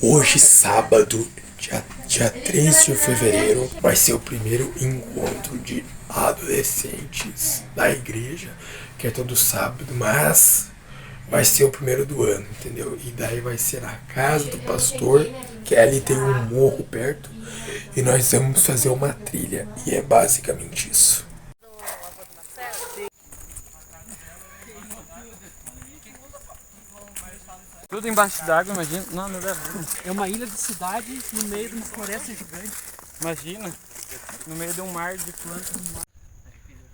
Hoje, sábado, dia 3 de fevereiro, vai ser o primeiro encontro de adolescentes da igreja, que é todo sábado, mas vai ser o primeiro do ano, entendeu? E daí vai ser na casa do pastor, que ali tem um morro perto, e nós vamos fazer uma trilha, e é basicamente isso. Tudo embaixo d'água, imagina. Não, não deve. É uma ilha de cidade no meio de uma floresta gigante. Imagina, no meio de um mar de plantas.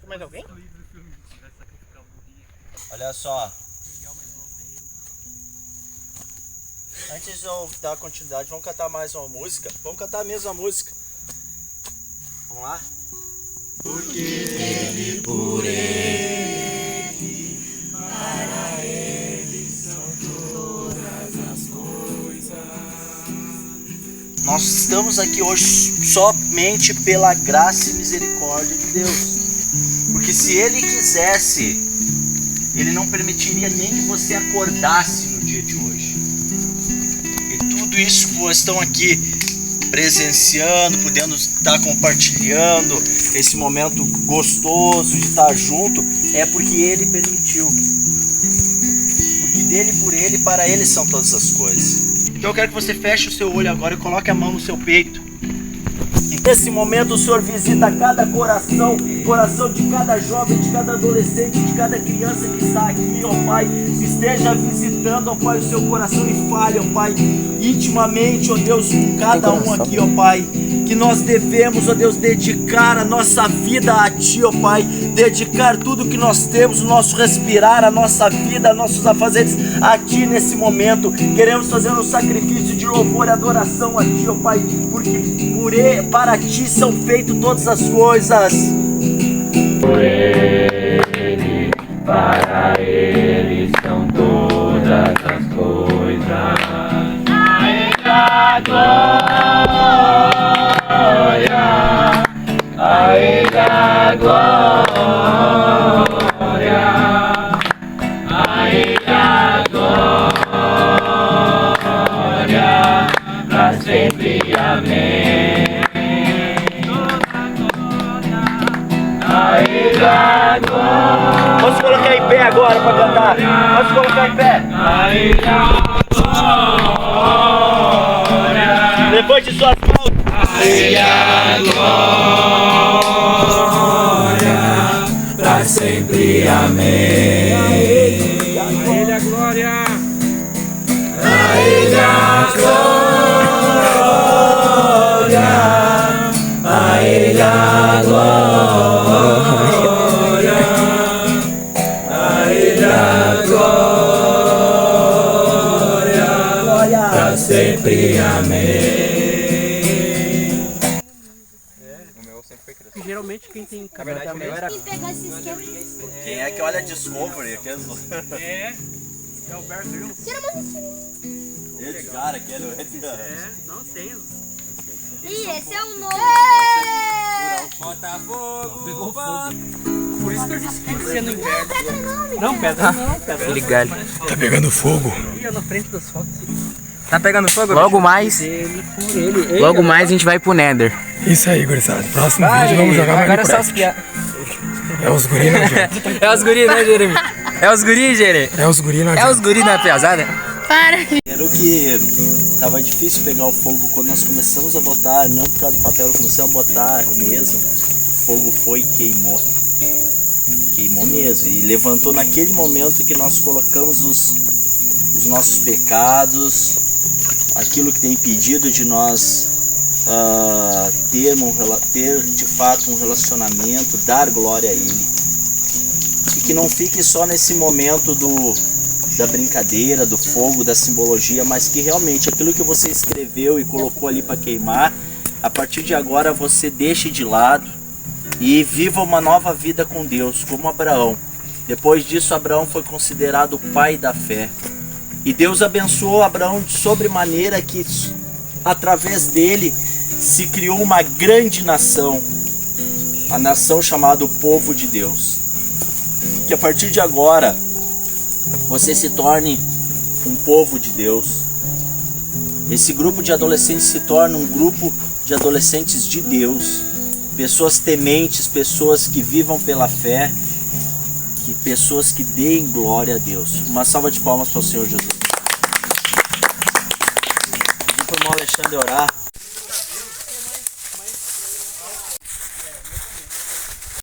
Tem mais alguém? Olha só. Antes de eu dar continuidade, vamos cantar mais uma música. Vamos cantar a mesma música. Vamos lá? Porque ele por ele, para ele são todas as coisas. Nós estamos aqui hoje somente pela graça e misericórdia de Deus. Porque se ele quisesse, ele não permitiria nem que você acordasse no dia de hoje. E tudo isso que vocês estão aqui presenciando, podendo estar compartilhando esse momento gostoso de estar junto, é porque ele permitiu. Porque dele, por ele, para ele são todas as coisas. Então eu quero que você feche o seu olho agora e coloque a mão no seu peito. Nesse momento o Senhor visita cada coração, coração de cada jovem, de cada adolescente, de cada criança que está aqui, ó Pai. Esteja visitando, ó Pai, o seu coração e fale, ó Pai, intimamente, ó Deus, com cada um aqui, ó Pai. Que nós devemos, ó Deus, dedicar a nossa vida a Ti, ó Pai. Dedicar tudo que nós temos, o nosso respirar, a nossa vida, nossos afazeres a Ti nesse momento. Queremos fazer um sacrifício de louvor e adoração a Ti, ó Pai, porque para Ti são feitas todas as coisas. Por Ele, para Ele são todas as coisas. A Ele a glória, a Ele a glória, a Ele a glória, pra sempre, amém. Vamos colocar em pé agora para cantar. Vamos colocar em pé. Levante suas mãos. A Ele a glória, pra sempre, amém. A Ele a glória. A Ele a glória, a Ele a glória, a Ele a glória, pra sempre, amém. Geralmente quem tem cabelo Quem é que olha Discovery? é o Bear Grylls. Edgar, aquele Edgar. Não tem. Ih, esse é um novo. Botafogo. Pegou fogo. Por isso que eu disse que você no inverno. Não, Pedra não, pedra. Ligado. Tá pegando fogo? Ia na frente das fotos. Tá pegando fogo? Logo mais. Logo mais a gente vai pro Nether. Isso aí, gurizada. Próximo vídeo vamos jogar agora é só os Minecraft. É os guri, não adianta. É os guri, né, Jeremy? É os guri, Jeremy? É os guri, não É adianta. os guri na pesada? Para. Era o que tava difícil pegar o fogo quando nós começamos a botar, não por causa do papel, começamos a botar mesmo. O fogo foi e queimou. Queimou mesmo. E levantou naquele momento que nós colocamos os nossos pecados, aquilo que tem impedido de nós ter de fato um relacionamento, dar glória a Ele. E que não fique só nesse momento da brincadeira, do fogo, da simbologia, mas que realmente aquilo que você escreveu e colocou ali para queimar, a partir de agora você deixe de lado e viva uma nova vida com Deus, como Abraão. Depois disso, Abraão foi considerado o pai da fé. E Deus abençoou Abraão de sobremaneira que através dele se criou uma grande nação, a nação chamada o povo de Deus. Que a partir de agora você se torne um povo de Deus, esse grupo de adolescentes se torna um grupo de adolescentes de Deus, pessoas tementes, pessoas que vivam pela fé, pessoas que deem glória a Deus. Uma salva de palmas para o Senhor Jesus. Vou para o irmão Alexandre orar.